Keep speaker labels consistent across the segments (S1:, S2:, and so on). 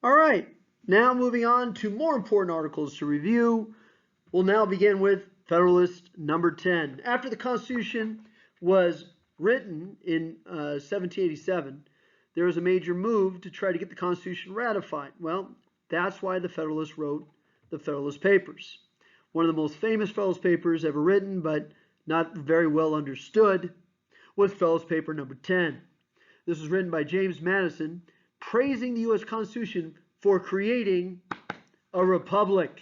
S1: All right, now moving on to more important articles to review. We'll now begin with Federalist number 10. After the Constitution was written in 1787, there was a major move to try to get the Constitution ratified. Well, that's why the Federalists wrote the Federalist Papers. One of the most famous Federalist Papers ever written, but not very well understood, was Federalist Paper number 10. This was written by James Madison, praising the U.S. Constitution for creating a republic.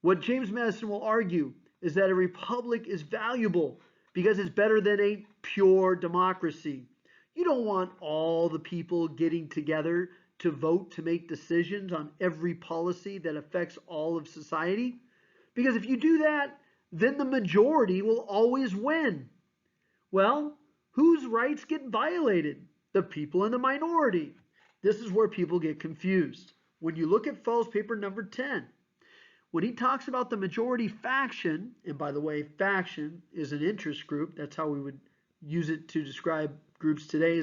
S1: What James Madison will argue is that a republic is valuable because it's better than a pure democracy. You don't want all the people getting together to vote to make decisions on every policy that affects all of society. Because if you do that, then the majority will always win. Well, whose rights get violated? The people in the minority. This is where people get confused. When you look at Fell's paper number 10, when he talks about the majority faction, and by the way, faction is an interest group. That's how we would use it to describe groups today.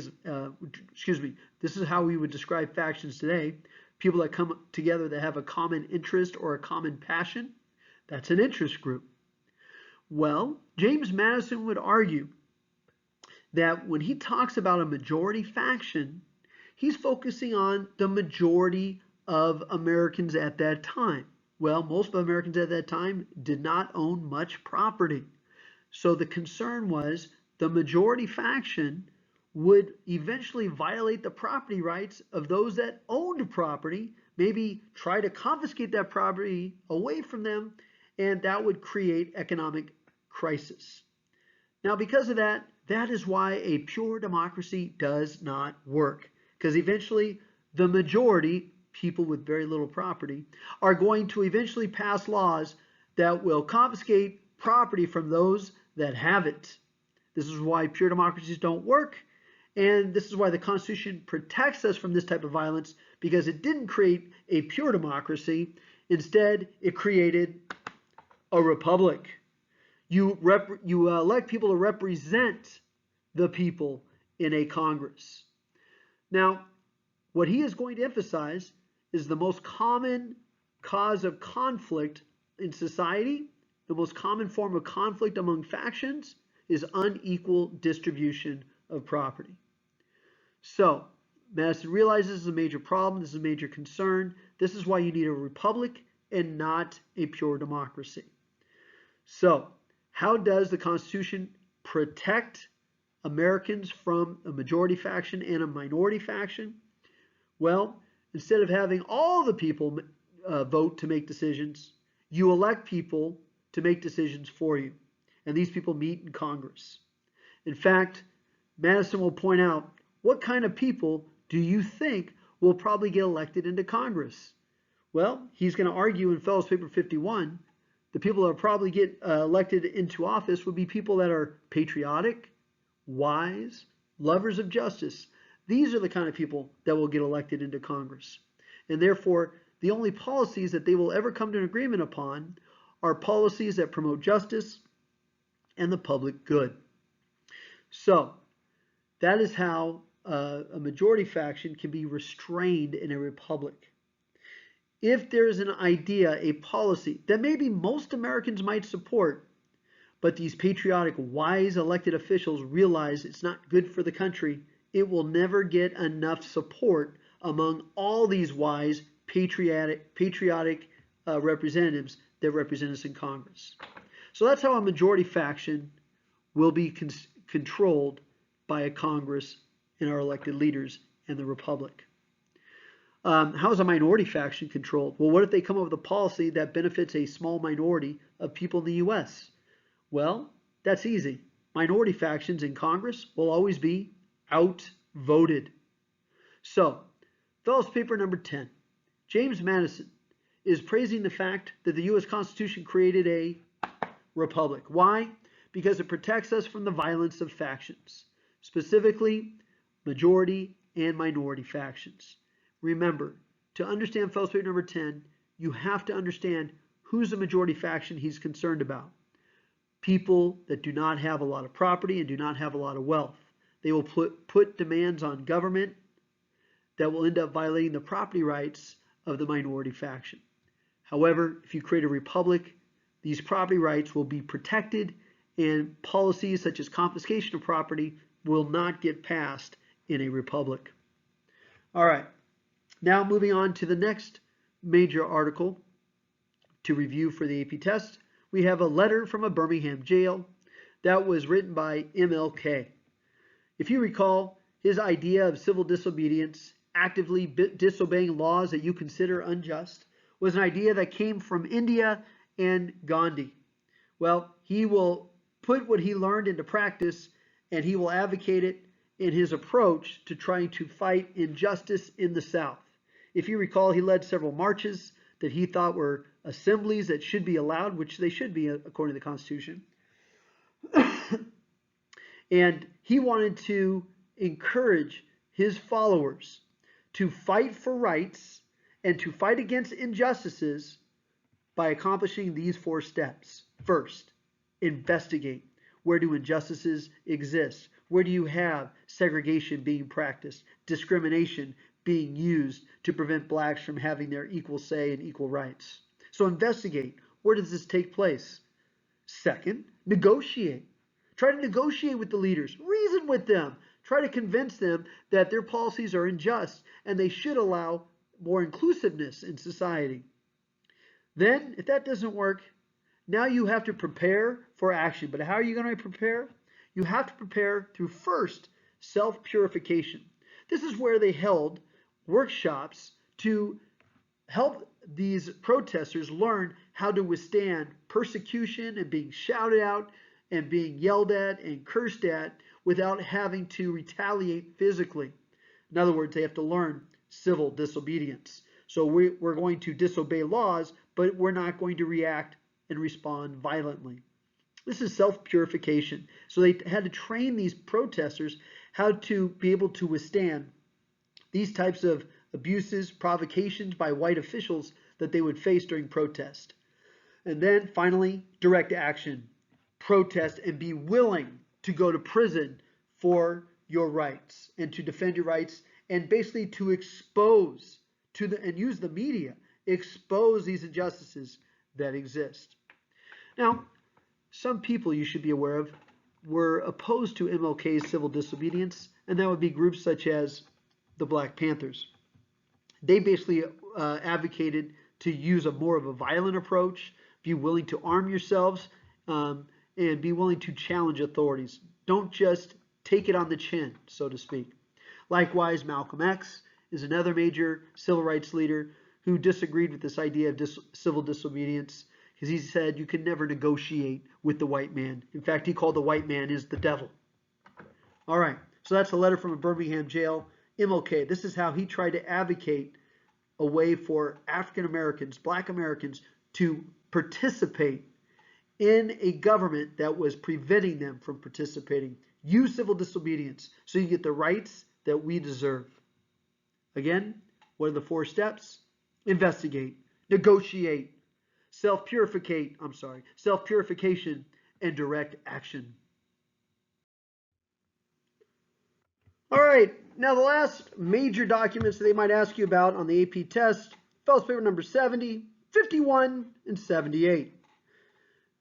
S1: This is how we would describe factions today. People that come together that have a common interest or a common passion. That's an interest group. Well, James Madison would argue that when he talks about a majority faction, he's focusing on the majority of Americans at that time. Well, most of Americans at that time did not own much property. So the concern was the majority faction would eventually violate the property rights of those that owned property, maybe try to confiscate that property away from them, and that would create economic crisis. Now, because of that, that is why a pure democracy does not work. Because eventually the majority, people with very little property, are going to eventually pass laws that will confiscate property from those that have it. This is why pure democracies don't work, and this is why the Constitution protects us from this type of violence, because it didn't create a pure democracy. Instead, it created a republic. You elect people to represent the people in a Congress. Now, what he is going to emphasize is the most common cause of conflict in society, the most common form of conflict among factions is unequal distribution of property. So, Madison realizes this is a major problem, this is a major concern. This is why you need a republic and not a pure democracy. So, how does the Constitution protect Americans from a majority faction and a minority faction? Well, instead of having all the people vote to make decisions, you elect people to make decisions for you. And these people meet in Congress. In fact, Madison will point out, what kind of people do you think will probably get elected into Congress? Well, he's going to argue in Fell's Paper 51, the people that will probably get elected into office would be people that are patriotic, wise, lovers of justice. These are the kind of people that will get elected into Congress. And therefore, the only policies that they will ever come to an agreement upon are policies that promote justice and the public good. So, that is how a majority faction can be restrained in a republic. If there is an idea, a policy that maybe most Americans might support, but these patriotic, wise elected officials realize it's not good for the country, it will never get enough support among all these wise, patriotic representatives that represent us in Congress. So that's how a majority faction will be controlled by a Congress and our elected leaders and the republic. How is a minority faction controlled? Well, what if they come up with a policy that benefits a small minority of people in the U.S.? Well, that's easy. Minority factions in Congress will always be outvoted. So, Fell's paper number 10. James Madison is praising the fact that the U.S. Constitution created a republic. Why? Because it protects us from the violence of factions, specifically majority and minority factions. Remember, to understand Fell's paper number 10, you have to understand who's the majority faction he's concerned about. People that do not have a lot of property and do not have a lot of wealth. They will put demands on government that will end up violating the property rights of the minority faction. However, if you create a republic, these property rights will be protected, and policies such as confiscation of property will not get passed in a republic. All right, now moving on to the next major article to review for the AP test, we have a letter from a Birmingham jail that was written by MLK. If you recall, his idea of civil disobedience, actively disobeying laws that you consider unjust, was an idea that came from India and Gandhi. Well, he will put what he learned into practice, and he will advocate it in his approach to trying to fight injustice in the South. If you recall, he led several marches that he thought were assemblies that should be allowed, which they should be according to the Constitution. And he wanted to encourage his followers to fight for rights and to fight against injustices by accomplishing these 4 steps. First, investigate. Where do injustices exist? Where do you have segregation being practiced, discrimination being used to prevent blacks from having their equal say and equal rights? So investigate. Where does this take place? Second, negotiate. Try to negotiate with the leaders. Reason with them. Try to convince them that their policies are unjust and they should allow more inclusiveness in society. Then, if that doesn't work, now you have to prepare for action. But how are you going to prepare? You have to prepare through first self-purification. This is where they held workshops to help these protesters learn how to withstand persecution and being shouted out and being yelled at and cursed at without having to retaliate physically. In other words, they have to learn civil disobedience. So we're going to disobey laws, but we're not going to react and respond violently. This is self-purification. So they had to train these protesters how to be able to withstand these types of abuses, provocations by white officials that they would face during protest. And then finally, direct action. Protest and be willing to go to prison for your rights and to defend your rights, and basically to expose and use the media, expose these injustices that exist. Now, some people you should be aware of were opposed to MLK's civil disobedience, and that would be groups such as the Black Panthers. They basically advocated to use more of a violent approach, be willing to arm yourselves, and be willing to challenge authorities. Don't just take it on the chin, so to speak. Likewise, Malcolm X is another major civil rights leader who disagreed with this idea of civil disobedience, because he said you can never negotiate with the white man. In fact, he called the white man is the devil. All right, so that's a letter from a Birmingham jail. MLK, this is how he tried to advocate a way for African Americans, Black Americans, to participate in a government that was preventing them from participating. Use civil disobedience so you get the rights that we deserve. Again, what are the 4 steps? Investigate, negotiate, self-purification, and direct action. All right, now the last major documents that they might ask you about on the AP test, fellowship paper number 70, 51, and 78.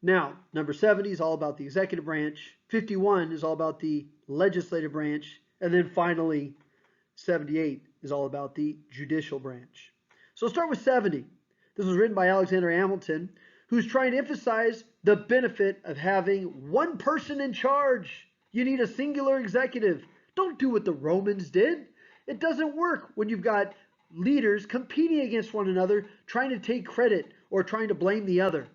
S1: Now, number 70 is all about the executive branch, 51 is all about the legislative branch, and then finally 78 is all about the judicial branch. So let's start with 70. This was written by Alexander Hamilton, who's trying to emphasize the benefit of having one person in charge. You need a singular executive. Don't do what the Romans did. It doesn't work when you've got leaders competing against one another, trying to take credit or trying to blame the other.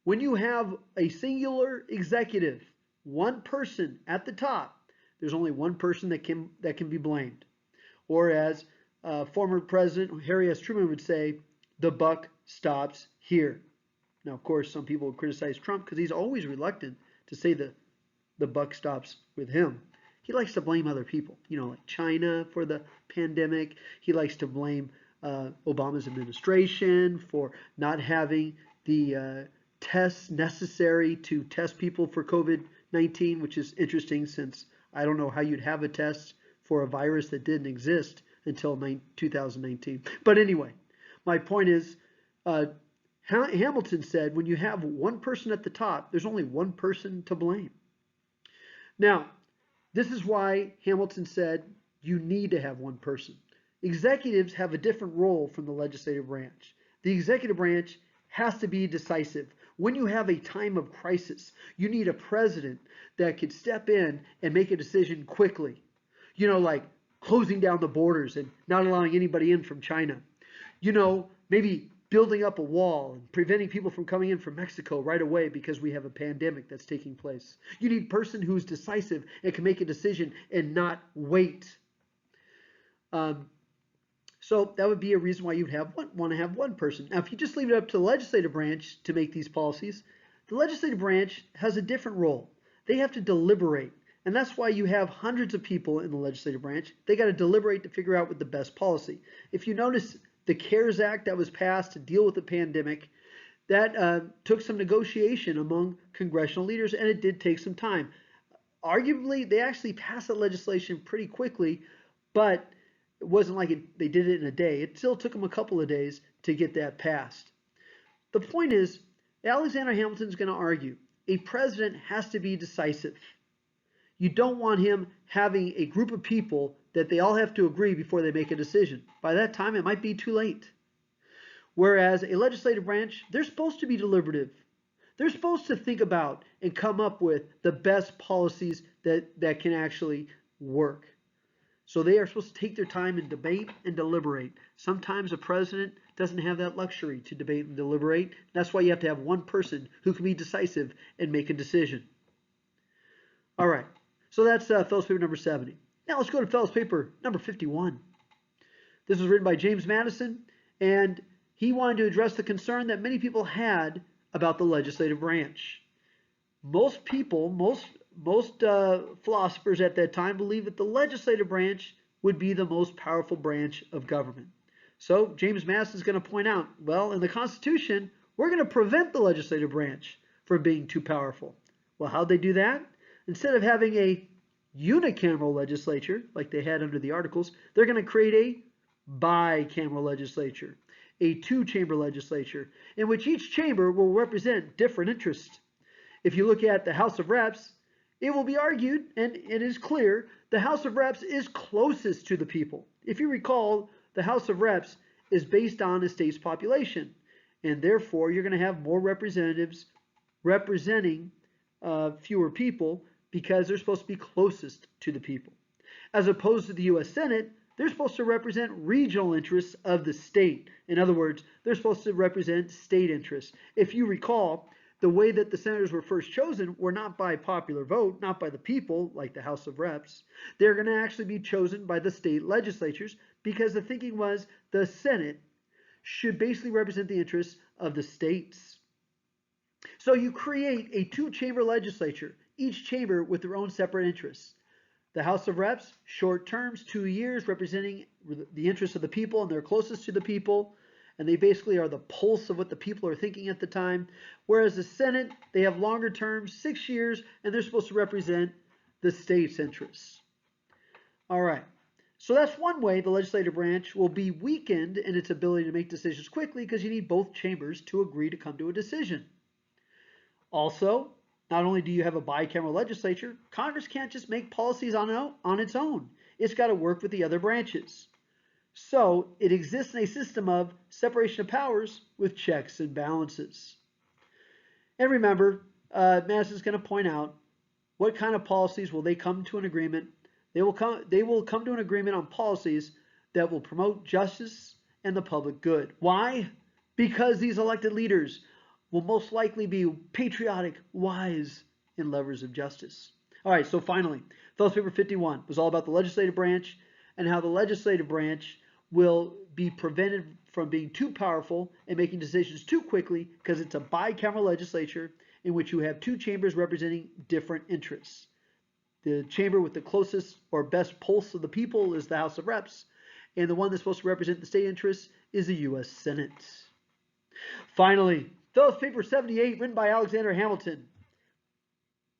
S1: When you have a singular executive, one person at the top, there's only one person that can be blamed. Or as former President Harry S. Truman would say, the buck stops here. Now, of course, some people would criticize Trump because he's always reluctant to say that the buck stops with him. He likes to blame other people, like China for the pandemic. He likes to blame Obama's administration for not having the tests necessary to test people for COVID-19, which is interesting since I don't know how you'd have a test for a virus that didn't exist until 2019. But anyway, my point is, Hamilton said when you have one person at the top, there's only one person to blame. Now, this is why Hamilton said you need to have one person. Executives have a different role from the legislative branch. The executive branch has to be decisive. When you have a time of crisis, you need a president that could step in and make a decision quickly. You know, like closing down the borders and not allowing anybody in from China. You know, maybe building up a wall and preventing people from coming in from Mexico right away because we have a pandemic that's taking place. You need a person who's decisive and can make a decision and not wait. So that would be a reason why you'd want to have one person. Now, if you just leave it up to the legislative branch to make these policies, the legislative branch has a different role. They have to deliberate. And that's why you have hundreds of people in the legislative branch. They got to deliberate to figure out what the best policy. If you notice the CARES Act that was passed to deal with the pandemic, that took some negotiation among congressional leaders, and it did take some time. Arguably, they actually passed that legislation pretty quickly, but it wasn't like they did it in a day. It still took them a couple of days to get that passed. The point is, Alexander Hamilton is going to argue a president has to be decisive. You don't want him having a group of people that they all have to agree before they make a decision. By that time, it might be too late. Whereas a legislative branch, they're supposed to be deliberative. They're supposed to think about and come up with the best policies that can actually work. So they are supposed to take their time and debate and deliberate. Sometimes a president doesn't have that luxury to debate and deliberate. That's why you have to have one person who can be decisive and make a decision. All right. So that's Fellow's paper number 70. Now let's go to Fellow's paper number 51. This was written by James Madison, and he wanted to address the concern that many people had about the legislative branch. Most people, most philosophers at that time believed that the legislative branch would be the most powerful branch of government. So James Madison is going to point out, well, in the Constitution, we're going to prevent the legislative branch from being too powerful. Well, how'd they do that? Instead of having a unicameral legislature, like they had under the Articles, they're going to create a bicameral legislature, a two-chamber legislature, in which each chamber will represent different interests. If you look at the House of Reps, it will be argued, and it is clear, the House of Reps is closest to the people. If you recall, the House of Reps is based on a state's population, and therefore you're going to have more representatives representing fewer people because they're supposed to be closest to the people. As opposed to the U.S. Senate, they're supposed to represent regional interests of the state. In other words, they're supposed to represent state interests. If you recall, the way that the senators were first chosen were not by popular vote, not by the people, like the House of Reps. They're going to actually be chosen by the state legislatures because the thinking was the Senate should basically represent the interests of the states. So you create a two-chamber legislature, each chamber with their own separate interests. The House of Reps, short terms, 2 years, representing the interests of the people, and they're closest to the people, and they basically are the pulse of what the people are thinking at the time. Whereas the Senate, they have longer terms, 6 years, and they're supposed to represent the state's interests. All right. So that's one way the legislative branch will be weakened in its ability to make decisions quickly because you need both chambers to agree to come to a decision. Also, not only do you have a bicameral legislature, Congress can't just make policies on its own. It's got to work with the other branches. So it exists in a system of separation of powers with checks and balances. And remember, Madison's going to point out what kind of policies will they come to an agreement. They will come to an agreement on policies that will promote justice and the public good. Why? Because these elected leaders will most likely be patriotic, wise, and lovers of justice. All right, so finally, Fellow's paper 51 was all about the legislative branch and how the legislative branch will be prevented from being too powerful and making decisions too quickly because it's a bicameral legislature in which you have two chambers representing different interests. The chamber with the closest or best pulse of the people is the House of Reps, and the one that's supposed to represent the state interests is the U.S. Senate. Finally, Fellow's paper 78, written by Alexander Hamilton.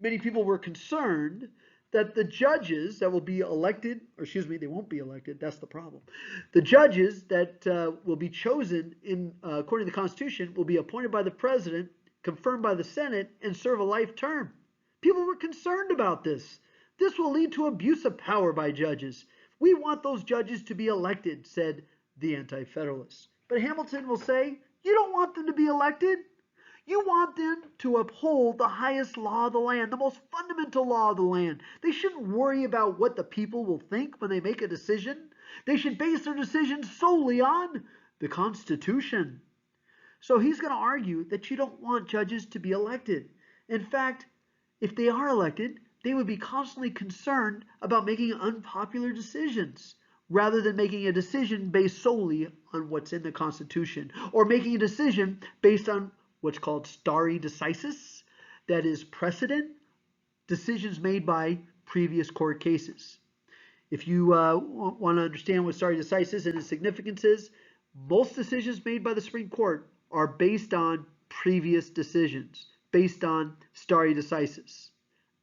S1: Many people were concerned that the judges that will be elected, or excuse me, they won't be elected, that's the problem. The judges that will be chosen according to the Constitution will be appointed by the president, confirmed by the Senate, and serve a life term. People were concerned about this. This will lead to abuse of power by judges. We want those judges to be elected, said the Anti-Federalists. But Hamilton will say, you don't want them to be elected. You want them to uphold the highest law of the land, the most fundamental law of the land. They shouldn't worry about what the people will think when they make a decision. They should base their decisions solely on the Constitution. So he's going to argue that you don't want judges to be elected. In fact, if they are elected, they would be constantly concerned about making unpopular decisions rather than making a decision based solely on what's in the Constitution, or making a decision based on what's called stare decisis, that is precedent, decisions made by previous court cases. If you want to understand what stare decisis and its significance is, most decisions made by the Supreme Court are based on previous decisions, based on stare decisis.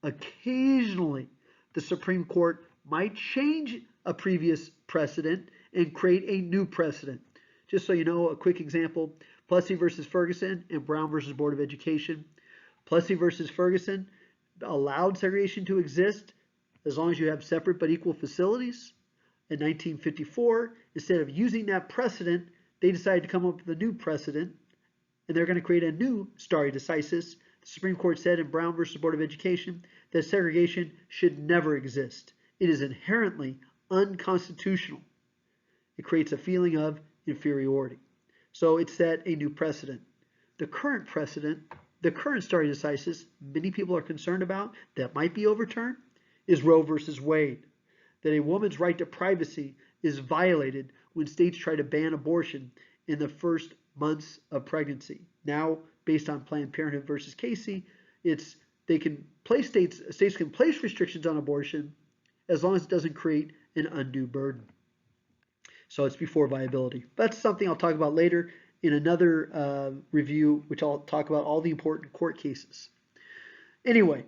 S1: Occasionally, the Supreme Court might change a previous precedent and create a new precedent. Just so you know, a quick example, Plessy versus Ferguson and Brown versus Board of Education. Plessy versus Ferguson allowed segregation to exist as long as you have separate but equal facilities. In 1954, instead of using that precedent, they decided to come up with a new precedent, and they're going to create a new stare decisis. The Supreme Court said in Brown versus Board of Education that segregation should never exist. It is inherently unconstitutional. It creates a feeling of inferiority. So it set a new precedent. The current precedent, the current stare decisis many people are concerned about that might be overturned is Roe versus Wade. That a woman's right to privacy is violated when states try to ban abortion in the first months of pregnancy. Now, based on Planned Parenthood versus Casey, states can place restrictions on abortion as long as it doesn't create an undue burden. So it's before viability. That's something I'll talk about later in another review, which I'll talk about all the important court cases. Anyway,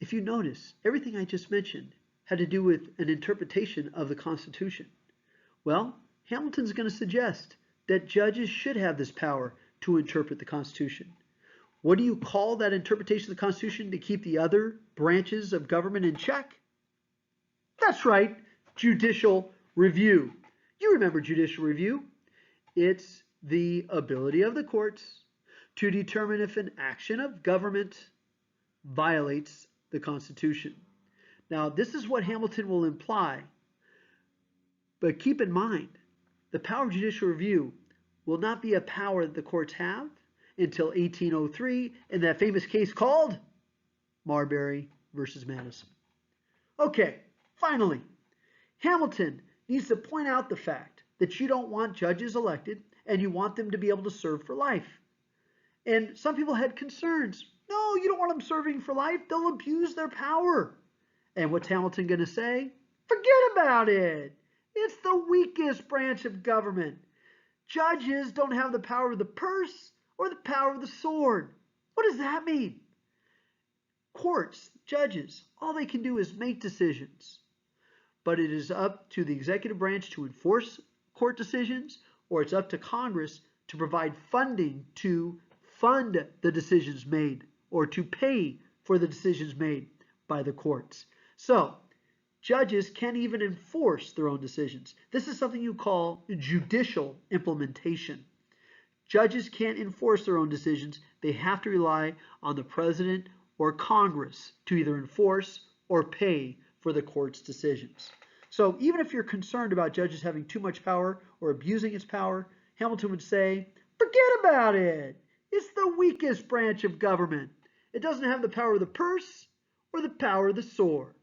S1: if you notice, everything I just mentioned had to do with an interpretation of the Constitution. Well, Hamilton's going to suggest that judges should have this power to interpret the Constitution. What do you call that interpretation of the Constitution to keep the other branches of government in check? That's right, judicial review. You remember judicial review. It's the ability of the courts to determine if an action of government violates the Constitution. Now, this is what Hamilton will imply, but keep in mind, the power of judicial review will not be a power that the courts have until 1803 in that famous case called Marbury versus Madison. Okay, finally, Hamilton needs to point out the fact that you don't want judges elected and you want them to be able to serve for life. And some people had concerns. No, you don't want them serving for life. They'll abuse their power. And what's Hamilton going to say? Forget about it. It's the weakest branch of government. Judges don't have the power of the purse or the power of the sword. What does that mean? Courts, judges, all they can do is make decisions. But it is up to the executive branch to enforce court decisions, or it's up to Congress to provide funding to fund the decisions made or to pay for the decisions made by the courts. So, judges can't even enforce their own decisions. This is something you call judicial implementation. Judges can't enforce their own decisions. They have to rely on the president or Congress to either enforce or pay for the court's decisions. So even if you're concerned about judges having too much power or abusing its power, Hamilton would say, forget about it. It's the weakest branch of government. It doesn't have the power of the purse or the power of the sword.